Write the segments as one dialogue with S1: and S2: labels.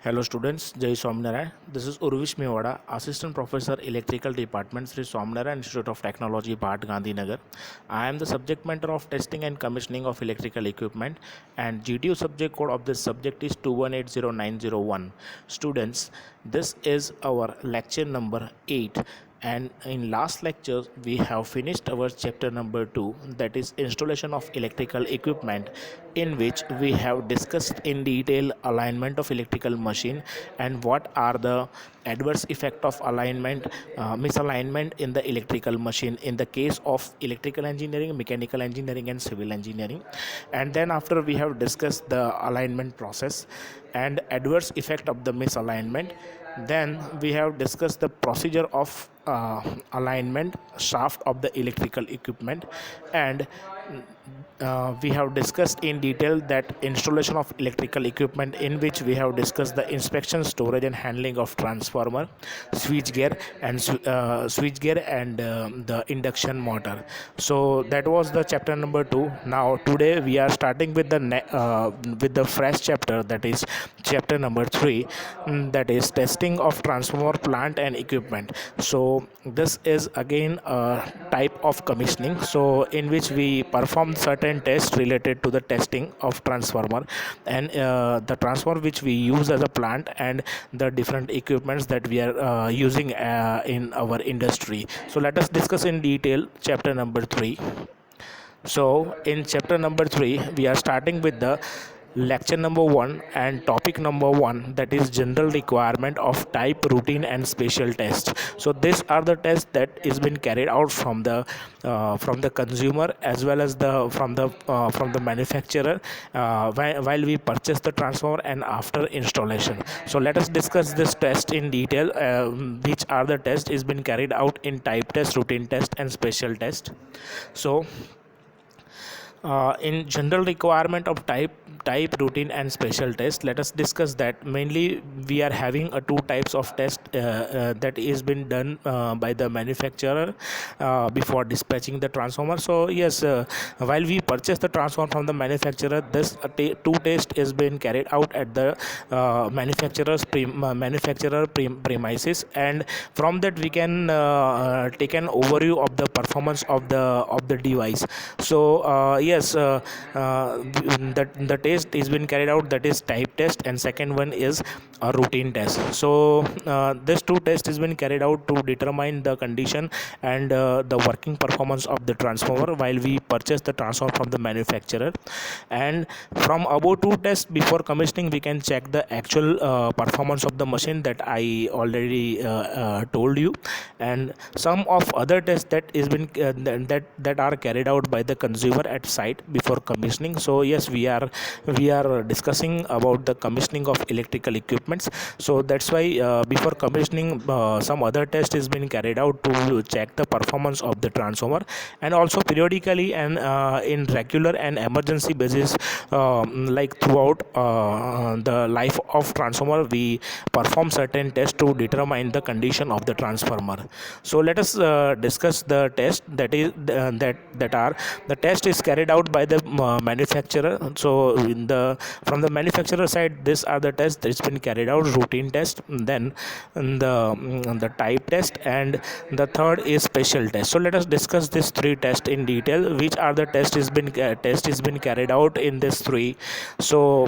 S1: Hello students, Jai Swaminarayan. This is Urvish Mewada, Assistant Professor Electrical Department, Sri Swaminarayan Institute of Technology, Bhat Gandhinagar. I am the subject matter of testing and commissioning of electrical equipment, and GTU subject code of this subject is 2180901. Students, this is our lecture number 8, and in last lecture we have finished our chapter number 2, that is installation of electrical equipment, in which we have discussed in detail alignment of electrical machine and what are the adverse effect of alignment, misalignment in the electrical machine in the case of electrical engineering, mechanical engineering and civil engineering. And then after we have discussed the alignment process and adverse effect of the misalignment, then we have discussed the procedure of alignment shaft of the electrical equipment, and we have discussed in detail that installation of electrical equipment, in which we have discussed the inspection, storage and handling of transformer, switchgear and the induction motor. So that was the chapter number 2. Now today we are starting with the fresh chapter, that is chapter number 3, that is testing of transformer plant and equipment. So this is again a type of commissioning, so in which we perform certain tests related to the testing of transformer and the transformer which we use as a plant and the different equipments that we are using in our industry. So let us discuss in detail chapter number 3. So in chapter number 3 we are starting with the lecture number 1 and topic number 1, that is general requirement of type, routine and special tests. So these are the tests that is been carried out from the consumer as well as the from the manufacturer while we purchase the transformer and after installation. So let us discuss this test in detail, which are the tests is been carried out in type test, routine test and special test. So in general requirement of type, routine and special test, let us discuss that. Mainly we are having two types of test that is been done by the manufacturer before dispatching the transformer. So yes, while we purchase the transformer from the manufacturer, this two test is been carried out at the premises, and from that we can take an overview of the performance of the device. So yes, the test is been carried out, that is type test, and second one is a routine test. So this two test has been carried out to determine the condition and the working performance of the transformer while we purchase the transformer from the manufacturer. And from above two tests before commissioning, we can check the actual performance of the machine that I already told you, and some of other tests that is been that are carried out by the consumer at site before commissioning. So yes, we are discussing about the commissioning of electrical equipments. So that's why before commissioning, some other test is been carried out to check the performance of the transformer, and also periodically and in regular and emergency basis, like throughout the life of transformer, we perform certain tests to determine the condition of the transformer. So let us discuss the test that is that are the test is carried out by the manufacturer. So from the manufacturer side, these are the tests that's been carried out: routine test, then the type test, and the third is special test. So let us discuss these three tests in detail. Which are the test is been carried out in this three. So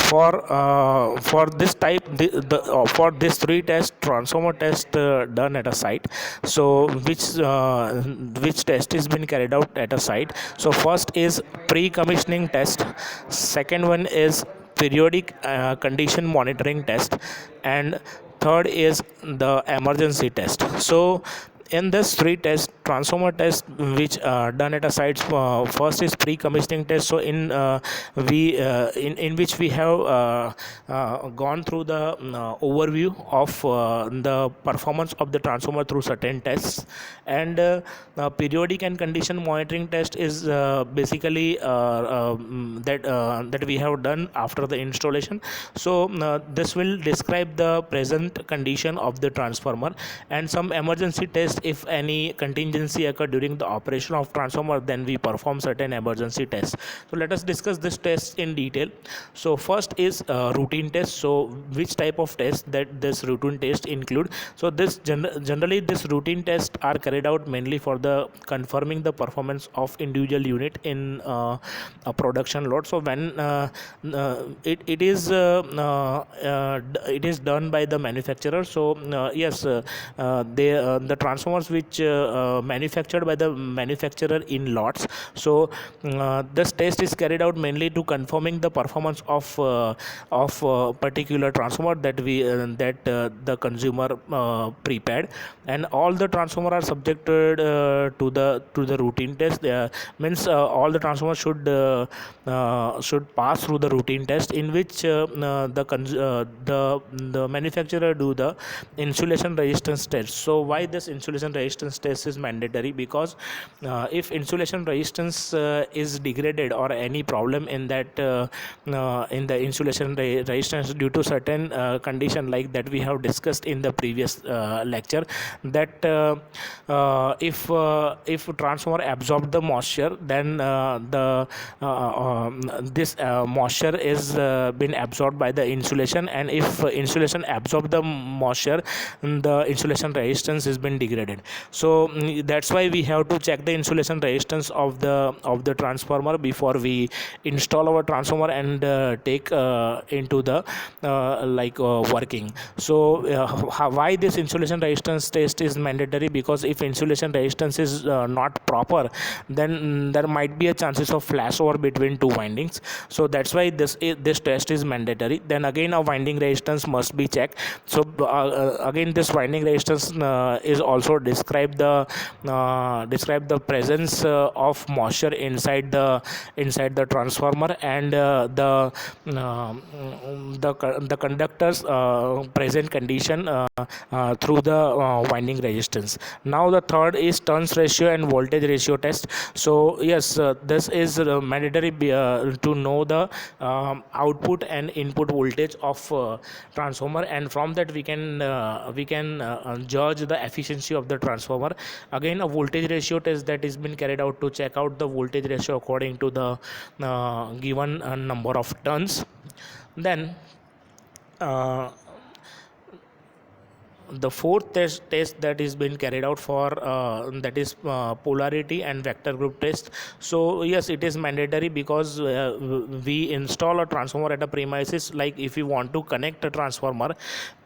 S1: for this type, for this three test, transformer test done at a site. So which test is been carried out at a site? So first is pre-commissioning test, second one is periodic condition monitoring test, and third is the emergency test. So in this three tests, transformer test which done at a site, first is pre-commissioning test. So in which we have gone through the overview of the performance of the transformer through certain tests, and periodic and condition monitoring test is basically that we have done after the installation. So this will describe the present condition of the transformer, and some emergency test if any contingency occur during the operation of transformer, then we perform certain emergency tests. So let us discuss this test in detail. So first is routine test. So which type of test that this routine test include? So this generally this routine tests are carried out mainly for the confirming the performance of individual unit in a production load. So when it is done by the manufacturer. So yes, the transformers which manufactured by the manufacturer in lots. So this test is carried out mainly to confirming the performance of particular transformer that the consumer prepared, and all the transformer are subjected to the routine test. Means all the transformers should pass through the routine test, in which the manufacturer do the insulation resistance test. So why this insulation resistance test is mandatory? Because if insulation resistance is degraded or any problem in that in the insulation resistance due to certain condition like that we have discussed in the previous lecture, that if transformer absorb the moisture, then this moisture is been absorbed by the insulation, and if insulation absorb the moisture, the insulation resistance has been degraded. So that's why we have to check the insulation resistance of the transformer before we install our transformer and take into the working. So why this insulation resistance test is mandatory? Because if insulation resistance is not proper, then there might be a chances of flashover between two windings. So that's why this test is mandatory. Then again a winding resistance must be checked. So again this winding resistance is also describe the presence of moisture inside the transformer, and the conductor's present condition through the winding resistance. Now the third is turns ratio and voltage ratio test. So yes, this is mandatory to know the output and input voltage of transformer, and from that we can judge the efficiency of the transformer. Again a voltage ratio test that is been carried out to check out the voltage ratio according to the given number of turns. Then the fourth test that is been carried out for that is polarity and vector group test. So yes, it is mandatory because we install a transformer at a premises. Like if you want to connect a transformer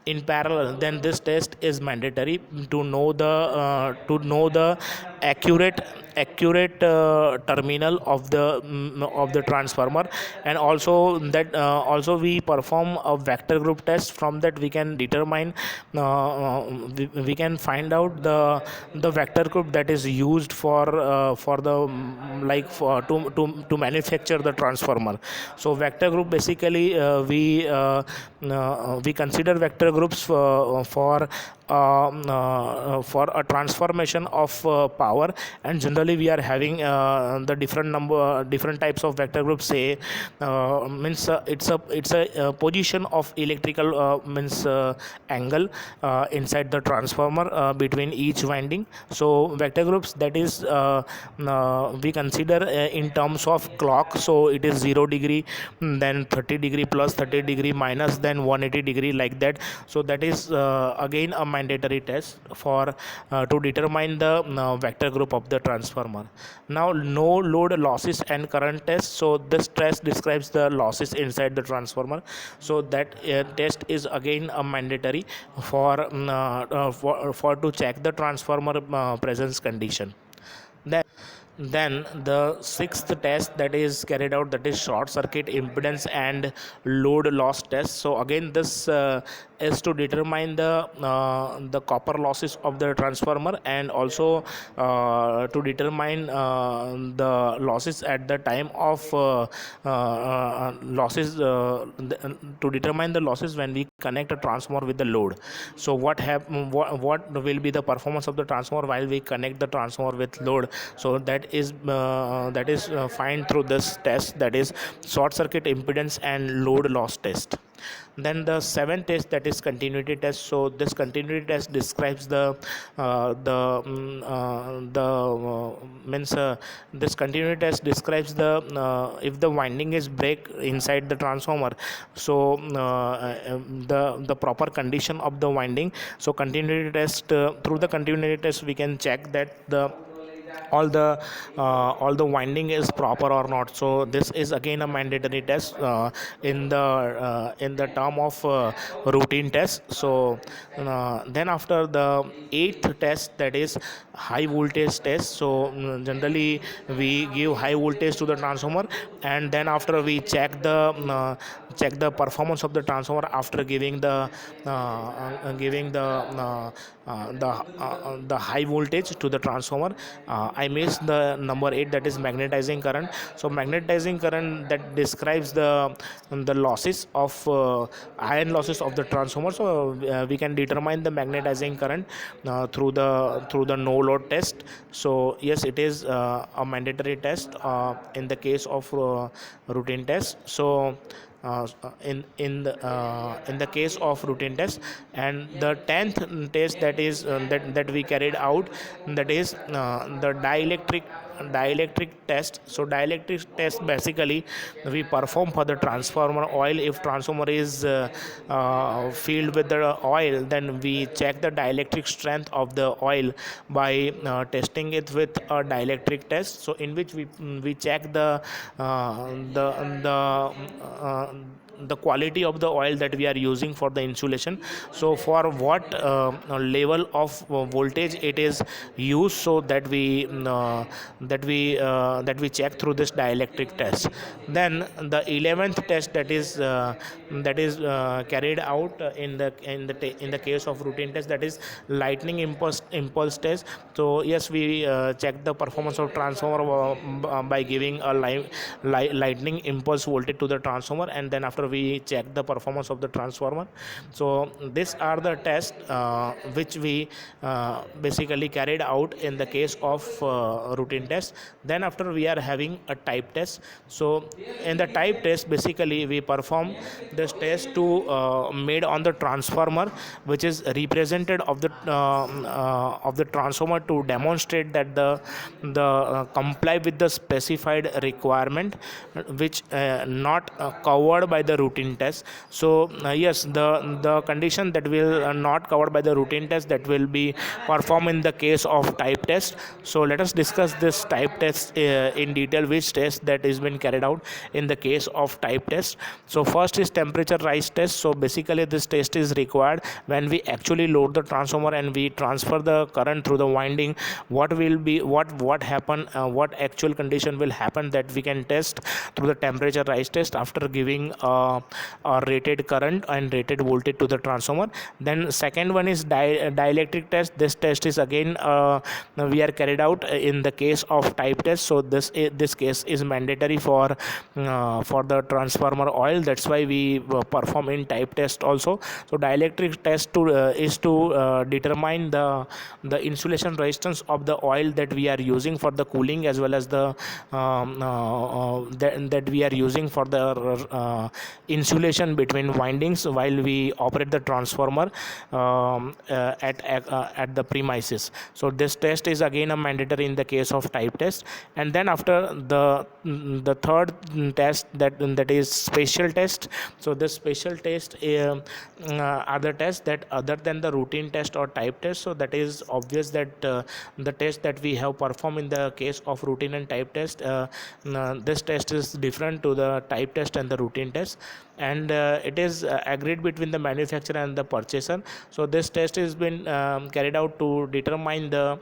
S1: in parallel, then this test is mandatory to know the accurate terminal of the transformer. And also that also we perform a vector group test. From that we can determine we can find out the vector group that is used for the to manufacture the transformer. So vector group basically we consider vector groups for a transformation of power, and generally we are having the different types of vector groups. Say means it's a position of electrical means angle inside the transformer between each winding. So vector groups that is we consider in terms of clock. So it is 0 degree, then 30 degree, plus 30 degree, minus, then 180 degree, like that. So that is again a mandatory test for to determine the vector group of the transformer. Now no load losses and current test. So this test describes the losses inside the transformer. So that test is again a mandatory for to check the transformer presence condition. Then the sixth test that is carried out, that is short circuit impedance and load loss test. So again this is to determine the copper losses of the transformer, and also to determine the losses at the time of losses to determine the losses when we connect a transformer with the load. So what will be the performance of the transformer while we connect the transformer with load? So that that is find through this test, that is short circuit impedance and load loss test. Then the seventh test, that is continuity test. So this continuity test describes this continuity test describes the if the winding is break inside the transformer, so the proper condition of the winding. So continuity test, through the continuity test we can check that the all the winding is proper or not. So this is again a mandatory test in the term of routine test. So then after the eighth test, that is high voltage test. So generally we give high voltage to the transformer, and then after we check the performance of the transformer after giving the high voltage to the transformer. I missed the number 8, that is magnetizing current. So magnetizing current, that describes the losses of iron losses of the transformer. So we can determine the magnetizing current through the no load test. So yes, it is a mandatory test in the case of routine test. So in the case of routine test. And the 10th test, that is that we carried out, that is the dielectric test. So dielectric test, basically we perform for the transformer oil. If transformer is filled with the oil, then we check the dielectric strength of the oil by testing it with a dielectric test. So in which we check the quality of the oil that we are using for the insulation. So for what level of voltage it is used, so that we check through this dielectric test. Then the 11th test, that is carried out in the case of routine test, that is lightning impulse test. So yes, we check the performance of transformer by giving a lightning impulse voltage to the transformer, and then after we check the performance of the transformer. So these are the tests which we basically carried out in the case of routine test. Then after we are having a type test. So in the type test, basically we perform this test to made on the transformer, which is represented of the transformer, to demonstrate that the comply with the specified requirement, which not covered by the routine test. So yes, the condition that will not covered by the routine test, that will be performed in the case of type test. So let us discuss this type test in detail, which test that is been carried out in the case of type test. So first is temperature rise test. So basically this test is required when we actually load the transformer and we transfer the current through the winding. What will be what happen, what actual condition will happen, that we can test through the temperature rise test after giving a rated current and rated voltage to the transformer. Then second one is dielectric test. This test is again we are carried out in the case of type test. So this case is mandatory for the transformer oil. That's why we perform in type test also. So dielectric test is to determine the insulation resistance of the oil that we are using for the cooling, as well as the that we are using for the insulation between windings while we operate the transformer at the premises. So this test is again a mandatory in the case of type test. And then after the third test, that is special test. So the special test are the tests that other than the routine test or type test. So that is obvious that the test that we have performed in the case of routine and type test, this test is different to the type test and the routine test, and it is agreed between the manufacturer and the purchaser. So this test has been carried out to determine the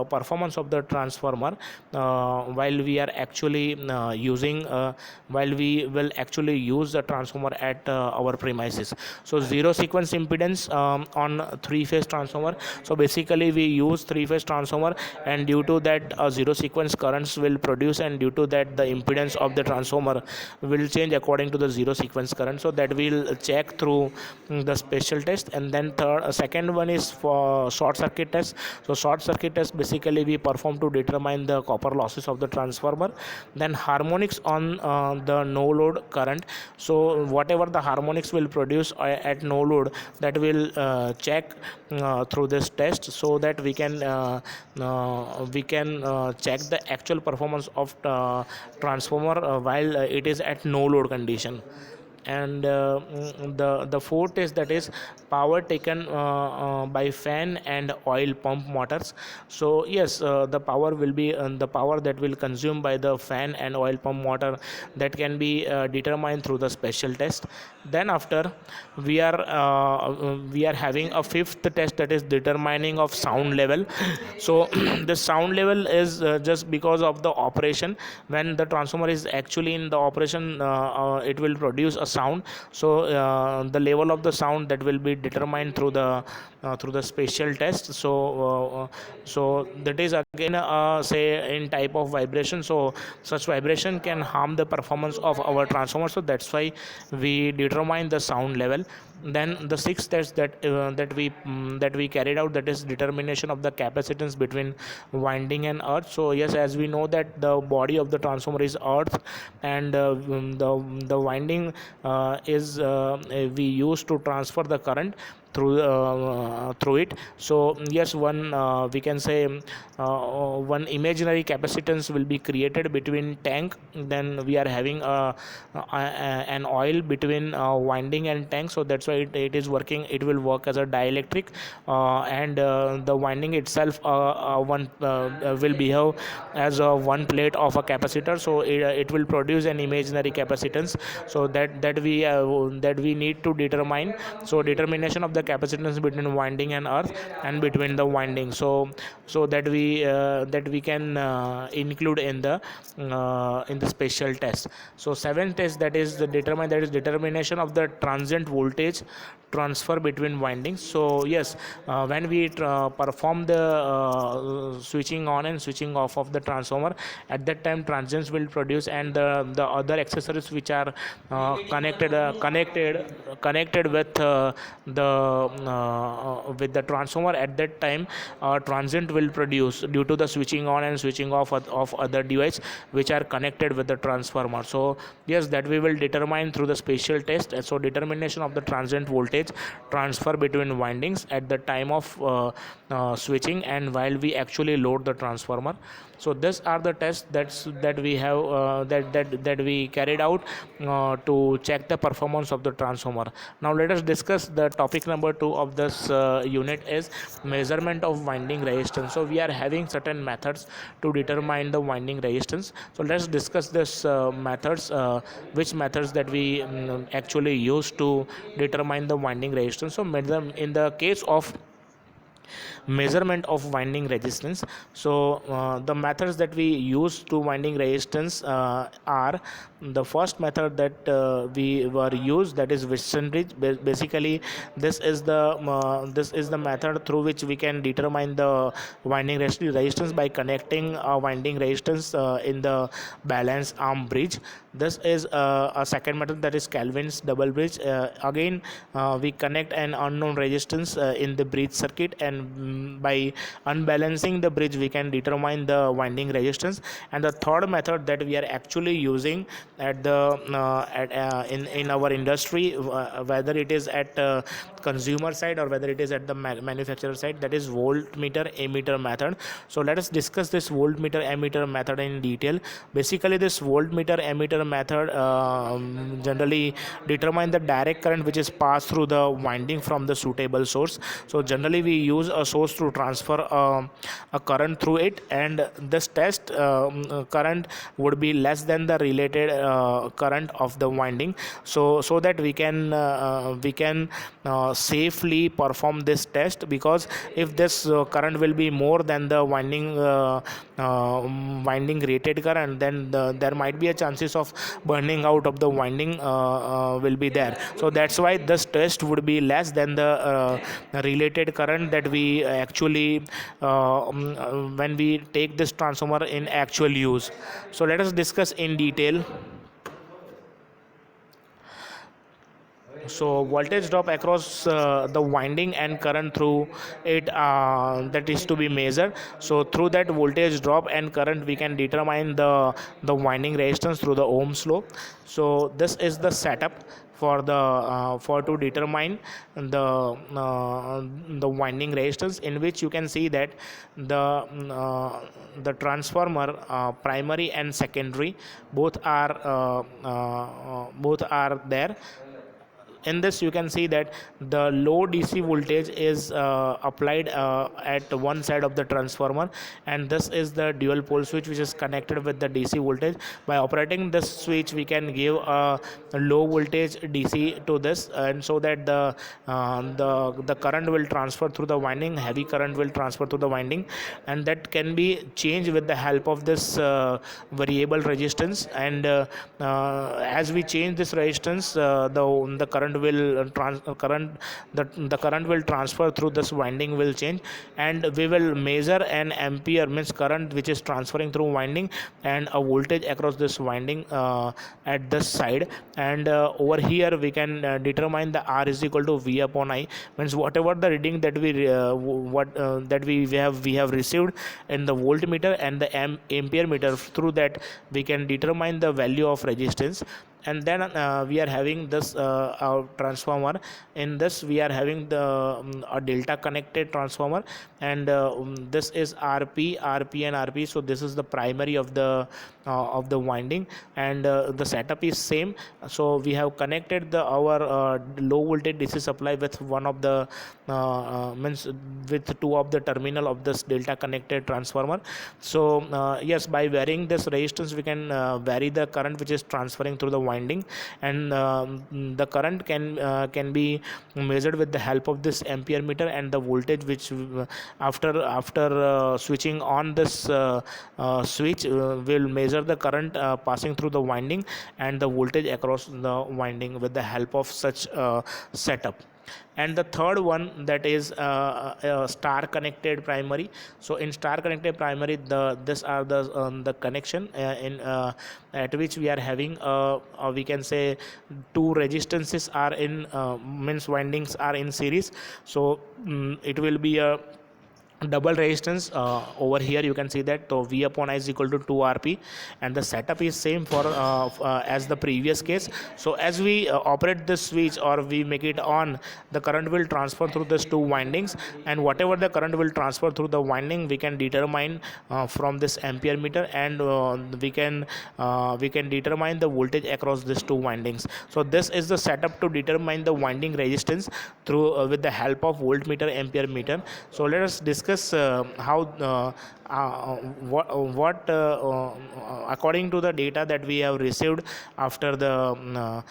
S1: performance of the transformer while we are actually while we will actually use the transformer at our premises. So zero sequence impedance on three-phase transformer. So basically we use three-phase transformer, and due to that zero sequence currents will produce, and due to that the impedance of the transformer will change according according to the zero sequence current. So that we'll check through the special test. And then second one is for short circuit test. So short circuit test basically we perform to determine the copper losses of the transformer. Then harmonics on the no load current. So whatever the harmonics will produce at no load, that will check through this test, so that we can check the actual performance of transformer while it is at no load condition. And the fourth is that is power taken by fan and oil pump motors. So yes, the power will be the power that will consume by the fan and oil pump motor, that can be determined through the special test. Then after, we are having a fifth test, that is determining of sound level. So the sound level is just because of the operation. When the transformer is actually in the operation, it will produce a sound. So the level of the sound, that will be determined through the special test. So that is again say in type of vibration. So such vibration can harm the performance of our transformer, so that's why we determine the sound level. Then the sixth test that we carried out, that is determination of the capacitance between winding and earth. So yes, as we know that the body of the transformer is earth, and the winding is we use to transfer the current through it. So yes, one we can say one imaginary capacitance will be created between tank. Then we are having an oil between winding and tank, so that's why it is working. It will work as a dielectric, and the winding itself one will behave as one plate of a capacitor. So it will produce an imaginary capacitance. So that we need to determine. So determination of the capacitance between winding and earth, and between the winding, so that we can include in the special test. So seventh test, that is determination of the transient voltage transfer between windings. So yes, when we perform the switching on and switching off of the transformer, at that time transients will produce, and the other accessories which are connected with the transformer, at that time transient will produce due to the switching on and switching off of other device which are connected with the transformer. So yes, that we will determine through the special test. So determination of the transient voltage transfer between windings at the time of switching, and while we actually load the transformer. So these are the tests that we have that we carried out to check the performance of the transformer. Now let us discuss the topic number 2 of this unit, is measurement of winding resistance. So we are having certain methods to determine the winding resistance. So let's discuss this which methods that we actually use to determine the winding resistance. So in the case of measurement of winding resistance, so the methods that we use to winding resistance are the first method that we were used, that is Westonbridge. Basically this is the method through which we can determine the winding resistance by connecting a winding resistance in the balance arm bridge. This is a second method, that is Kelvin's double bridge. Again we connect an unknown resistance in the bridge circuit, and by unbalancing the bridge we can determine the winding resistance. And the third method that we are actually using in our industry, whether it is at consumer side or whether it is at the manufacturer side, that is voltmeter ammeter method. So let us discuss this voltmeter ammeter method in detail. Basically this voltmeter ammeter method generally determine the direct current which is passed through the winding from the suitable source. So generally we use a source to transfer a current through it, and this test current would be less than the related current of the winding, so that we can safely perform this test. Because if this current will be more than the winding rated current, then there might be a chances of burning out of the winding will be there. So that's why this test would be less than the related current that we actually when we take this transformer in actual use. So let us discuss in detail So voltage drop across the winding and current through it, that is to be measured. So through that voltage drop and current we can determine the winding resistance through the Ohm's law. So this is the setup for the for to determine the winding resistance, in which you can see that the transformer, primary and secondary, both are there. In this you can see that the low DC voltage is applied at one side of the transformer, and this is the dual pole switch which is connected with the DC voltage. By operating this switch we can give a low voltage DC to this, and so that the current will transfer through the winding, heavy current will transfer through the winding, and that can be changed with the help of this variable resistance. And as we change this resistance, the current will the current will transfer through this winding will change, and we will measure an ampere, means current which is transferring through winding, and a voltage across this winding at this side. And over here we can determine the R is equal to V upon I, means whatever the reading that we have received in the voltmeter and the ampere meter, through that we can determine the value of resistance. And then we are having this our transformer. In this we are having the a delta connected transformer, and this is RP and RP. So this is the primary of the winding, and the setup is same. So we have connected our low voltage DC supply with one of the means with two of the terminal of this delta connected transformer. So yes, by varying this resistance we can vary the current which is transferring through the winding, and the current can be measured with the help of this ampere meter, and the voltage which after switching on this switch will measure the current passing through the winding and the voltage across the winding with the help of such setup. And the third one, that is star connected primary. So in star connected primary, this are the connection in at which we are having we can say two resistances are in means windings are in series. So it will be a double resistance. Over here you can see that, so V upon I is equal to 2 RP, and the setup is same for as the previous case. So as we operate this switch or we make it on, the current will transfer through these two windings, and whatever the current will transfer through the winding we can determine from this ampere meter, and we can determine the voltage across these two windings. So this is the setup to determine the winding resistance through with the help of voltmeter, ampere meter. So let us discuss how what according to the data that we have received after the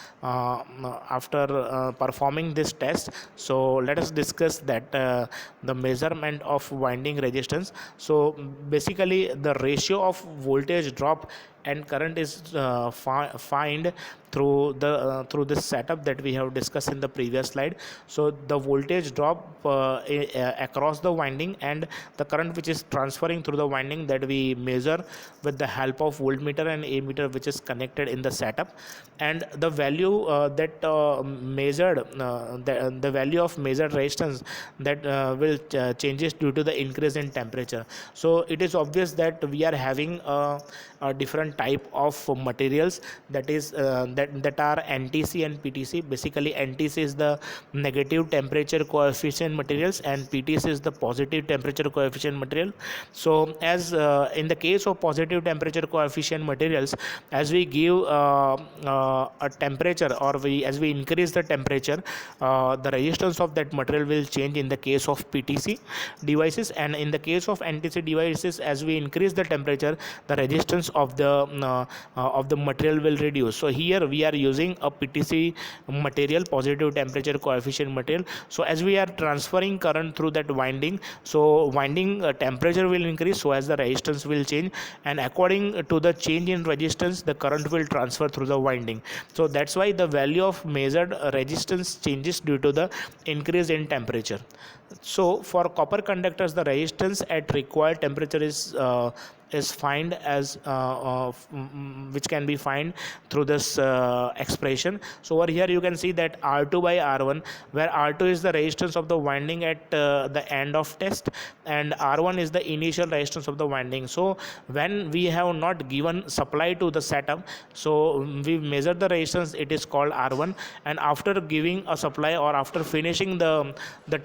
S1: performing this test. So let us discuss that the measurement of winding resistance. So basically the ratio of voltage drop and current is find through this setup that we have discussed in the previous slide. So the voltage drop across the winding and the current which is transferring through the winding, that we measure with the help of voltmeter and ammeter which is connected in the setup. And the value that measured the value of measured resistance that will changes due to the increase in temperature. So it is obvious that we are having a different type of materials, that is that are NTC and PTC. Basically NTC is the negative temperature coefficient materials, and PTC is the positive temperature coefficient material. So as in the case of positive temperature coefficient materials, as we give a temperature, or as we increase the temperature, the resistance of that material will change in the case of PTC devices, and in the case of NTC devices, as we increase the temperature, the resistance of the material will reduce. So here we are using a PTC material, positive temperature coefficient material. So as we are transferring current through that winding, so winding temperature will increase, so as the resistance will change, and according to the change in resistance, the current will transfer through the winding. So that's why the value of measured resistance changes due to the increase in temperature. So for copper conductors, the resistance at required temperature is find as which can be find through this expression. So over here you can see that R2 by R1, where R2 is the resistance of the winding at the end of test, and R1 is the initial resistance of the winding. So when we have not given supply to the setup, so we measure the resistance, it is called R1, and after giving a supply or after finishing the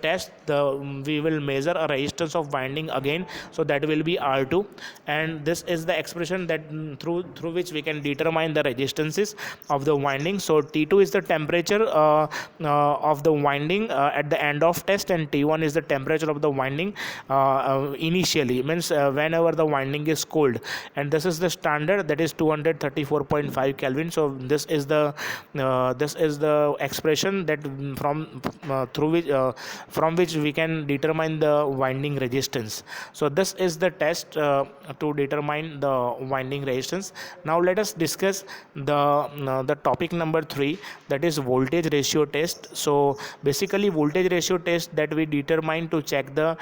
S1: test, we will measure a resistance of winding again, so that will be R2. And this is the expression that through which we can determine the resistances of the winding. So T2 is the temperature of the winding at the end of test, and T1 is the temperature of the winding initially, means whenever the winding is cold, and this is the standard, that is 234.5 Kelvin. So this is the expression that from which we can determine the winding resistance. So this is the test to determine the winding resistance. Now let us discuss the topic number 3, that is voltage ratio test. So basically voltage ratio test that we determine to check the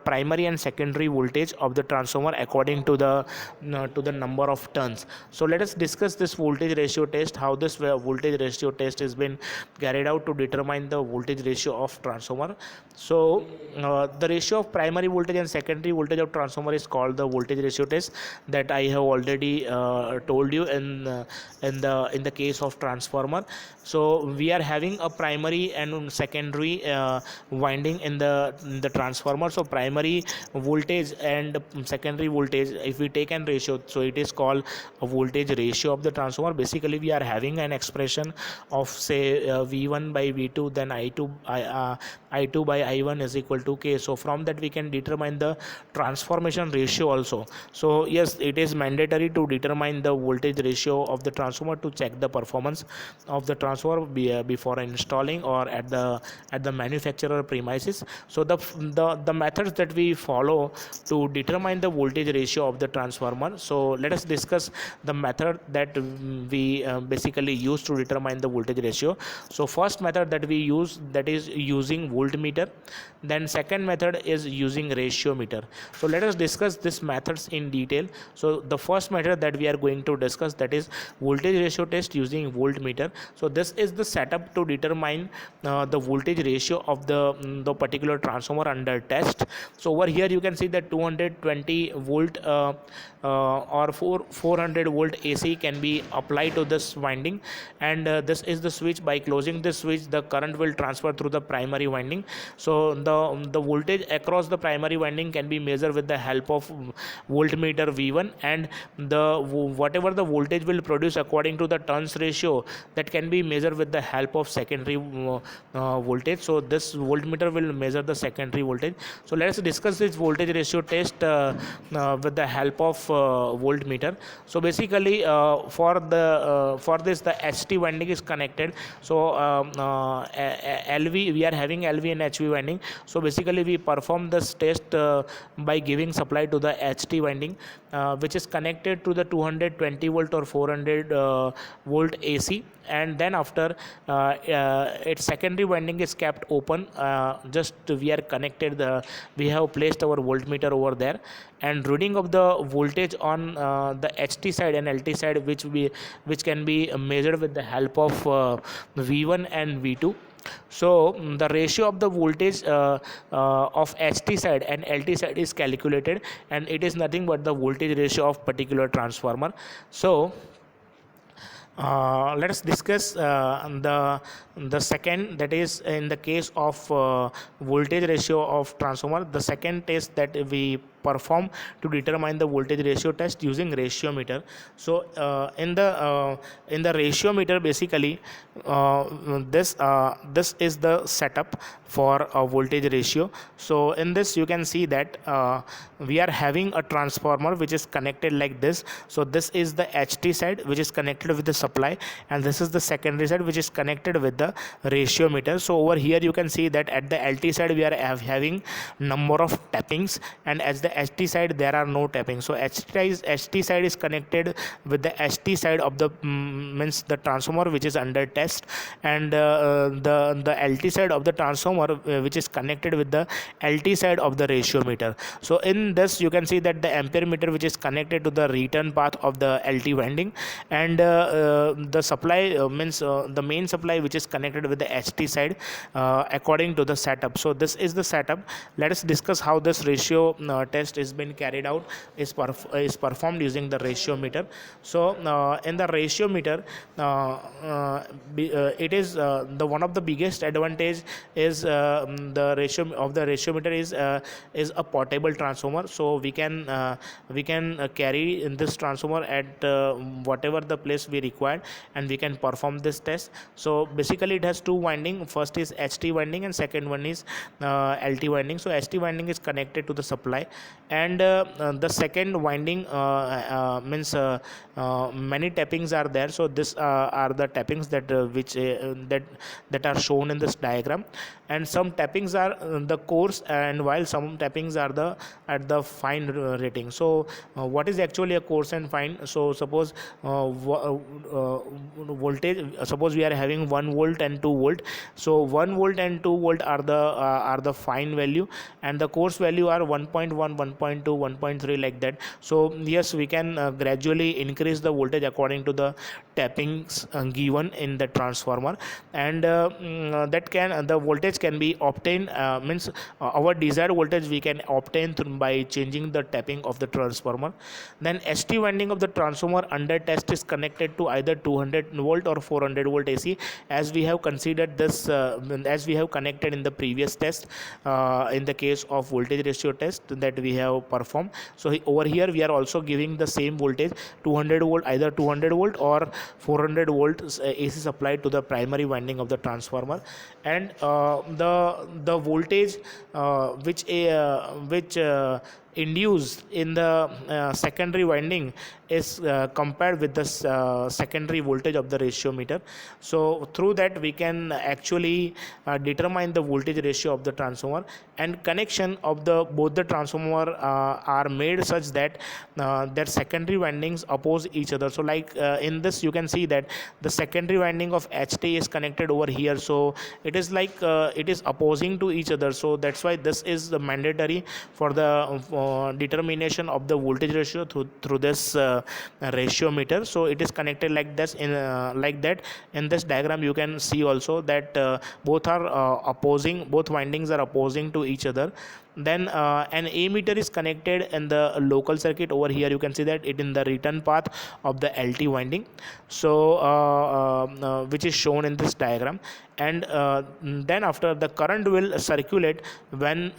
S1: primary and secondary voltage of the transformer according to the number of turns. So let us discuss this voltage ratio test, how this voltage ratio test has been carried out to determine the voltage ratio of transformer. So the ratio of primary voltage and secondary voltage of transformer is called the voltage ratio test, that I have already told you in the case of transformer. So we are having a primary and secondary winding in the transformer. So primary voltage and secondary voltage, if we take an ratio, so it is called a voltage ratio of the transformer. Basically we are having an expression of say V1 by V2, then I2 by I1 is equal to K. So from that we can determine the transformation ratio also. So yes, it is mandatory to determine the voltage ratio of the transformer to check the performance of the transformer before installing or at the manufacturer premises. So the methods that we follow to determine the voltage ratio of the transformer. So let us discuss the method that we basically use to determine the voltage ratio. So first method that we use, that is using voltmeter. Then second method is using ratio meter. So let us discuss these methods in detail. So the first method that we are going to discuss, that is voltage ratio test using voltmeter. So this is the setup to determine the voltage ratio of the particular transformer under test. So over here you can see that 220 volt or 400 volt AC can be applied to this winding, and this is the switch. By closing this switch, the current will transfer through the primary winding. So the voltage across the primary winding can be measured with the help of voltmeter V1, and whatever the voltage will produce according to the turns ratio, that can be measured with the help of secondary voltage. So this voltmeter will measure the secondary voltage. So let us discuss this voltage ratio test with the help of voltmeter. So basically for this the HT winding is connected. So LV, we are having LV and HV winding. So basically we perform this test by giving supply to the HT winding, which is connected to the 220 volt or 400 volt AC, and then after its secondary winding is kept open. Just we are connected, we have placed our voltmeter over there, and reading of the voltage on the HT side and LT side, which can be measured with the help of V1 and V2. So the ratio of the voltage of HT side and LT side is calculated, and it is nothing but the voltage ratio of particular transformer. So let us discuss the second, that is in the case of voltage ratio of transformer, the second test that we perform to determine the voltage ratio test using ratio meter. So in the ratio meter, basically this is the setup for a voltage ratio. So in this you can see that we are having a transformer which is connected like this. So this is the HT side which is connected with the supply, and this is the secondary side which is connected with the ratio meter. So over here you can see that at the LT side we are having number of tappings, and as the the HT side there are no tapping. So HT side is connected with the HT side of the means the transformer which is under test, and the LT side of the transformer which is connected with the LT side of the ratio meter. So in this you can see that the ampere meter which is connected to the return path of the LT winding, and the supply means the main supply which is connected with the HT side according to the setup. So this is the setup. Let us discuss how this ratio test is been carried out, is performed using the ratio meter. So in the ratio meter, it is the one of the biggest advantage is the ratio of the ratio meter is a portable transformer. So we can carry in this transformer at whatever the place we require, and we can perform this test. So basically it has two winding. First is HT winding and second one is LT winding. So HT winding is connected to the supply, and the second winding means many tappings are there. So this are the tappings that which that are shown in this diagram, and some tappings are the coarse, and while some tappings are the at the fine rating. So what is actually a coarse and fine? So suppose voltage, suppose we are having 1 volt and 2 volt. So 1 volt and 2 volt are the fine value, and the coarse value are 1.1, 1.2, 1.3 like that. So yes, we can gradually increase the voltage according to the tappings given in the transformer, and that can the voltage can be obtained means our desired voltage we can obtain by changing the tapping of the transformer. Then ST winding of the transformer under test is connected to either 200 volt or 400 volt AC, as we have considered this as we have connected in the previous test in the case of voltage ratio test that we have performed. So over here we are also giving the same voltage, 200 volt, either 200 volt or 400 volts AC supplied to the primary winding of the transformer, and the voltage which induced in the secondary winding is compared with the secondary voltage of the ratio meter. So through that we can actually determine the voltage ratio of the transformer, and connection of the both the transformer are made such that their secondary windings oppose each other. So like in this you can see that the secondary winding of HT is connected over here, so it is like it is opposing to each other. So that's why this is the mandatory for the determination of the voltage ratio through this ratio meter. So it is connected like this in like that. In this diagram you can see also that both are opposing, both windings are opposing to each other. Then an ammeter is connected in the local circuit. Over here you can see that it in the return path of the LT winding, so which is shown in this diagram. And then after, the current will circulate when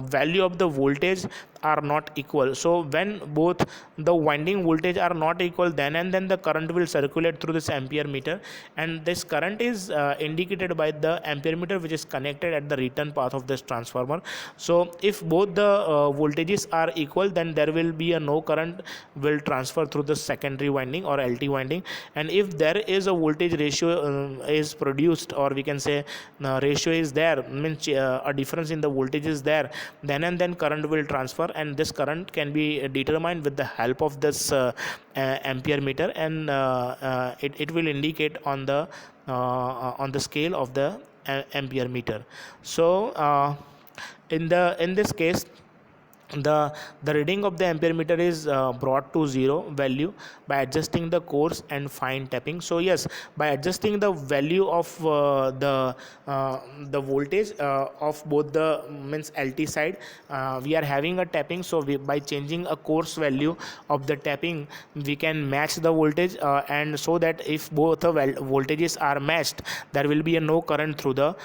S1: value of the voltage are not equal. So when both the winding voltage are not equal, then the current will circulate through this ampere meter, and this current is indicated by the ampere meter which is connected at the return path of this transformer. So if both the voltages are equal, then there will be a no current will transfer through the secondary winding or LT winding. And if there is a voltage ratio is produced, or we can say ratio is there, means a difference in the voltage is there, then current will transfer, and this current can be determined with the help of this ampere meter, and it will indicate on the scale of the ampere meter. So in this case, the reading of the ampere meter is brought to zero value by adjusting the coarse and fine tapping. So yes, by adjusting the value of the voltage of both the means LT side, we are having a tapping. So by changing a coarse value of the tapping, we can match the voltage, and so that if both the voltages are matched, there will be a no current through the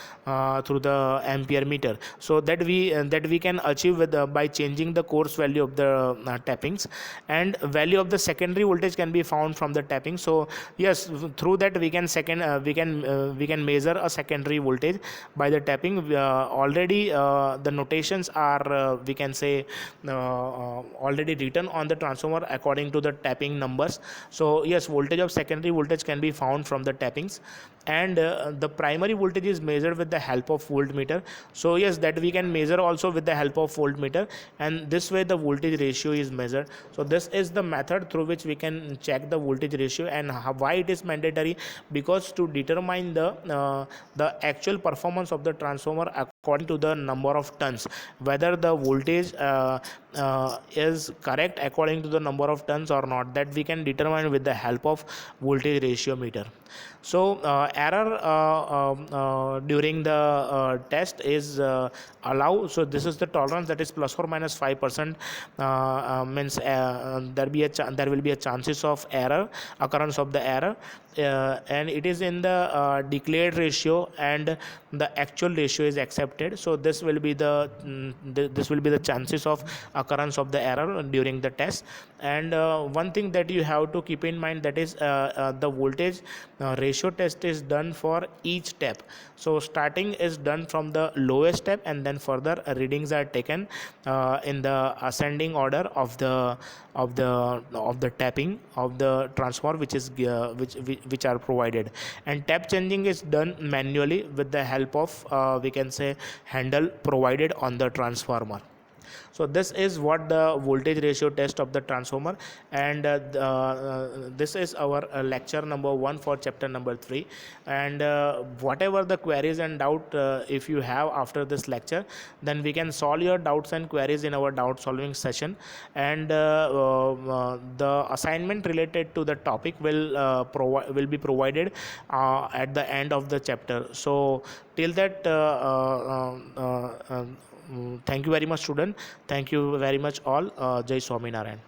S1: ampere meter. So that we can achieve with by changing the coarse value of the tappings, and value of the secondary voltage can be found from the tapping. So yes, through that we can measure a secondary voltage by the tapping. Already the notations are we can say already written on the transformer according to the tapping numbers. So yes, voltage of secondary voltage can be found from the tappings, and the primary voltage is measured with the help of voltmeter. So yes, that we can measure also with the help of voltmeter, and this way the voltage ratio is measured. So this is the method through which we can check the voltage ratio. And why it is mandatory? Because to determine the actual performance of the transformer according to the number of turns, whether the voltage is correct according to the number of turns or not, that we can determine with the help of voltage ratio meter. So error during the test is allowed. So this is the tolerance, that is plus or minus 5%. Means there will be a chances of error, occurrence of the error, and it is in the declared ratio, and the actual ratio is accepted. So this will be the chances of occurrence of the error during the test. And one thing that you have to keep in mind, that is the voltage ratio test is done for each step. So starting is done from the lowest step, and then further readings are taken in the ascending order of the tapping of the transformer, which are provided. And tap changing is done manually with the help of we can say handle provided on the transformer. So this is what the voltage ratio test of the transformer. And this is our lecture number 1 for chapter number 3. And whatever the queries and doubt if you have after this lecture, then we can solve your doubts and queries in our doubt solving session. And the assignment related to the topic will be provided at the end of the chapter. So till that, thank you very much, student. Thank you very much all. Jai Swaminarayan.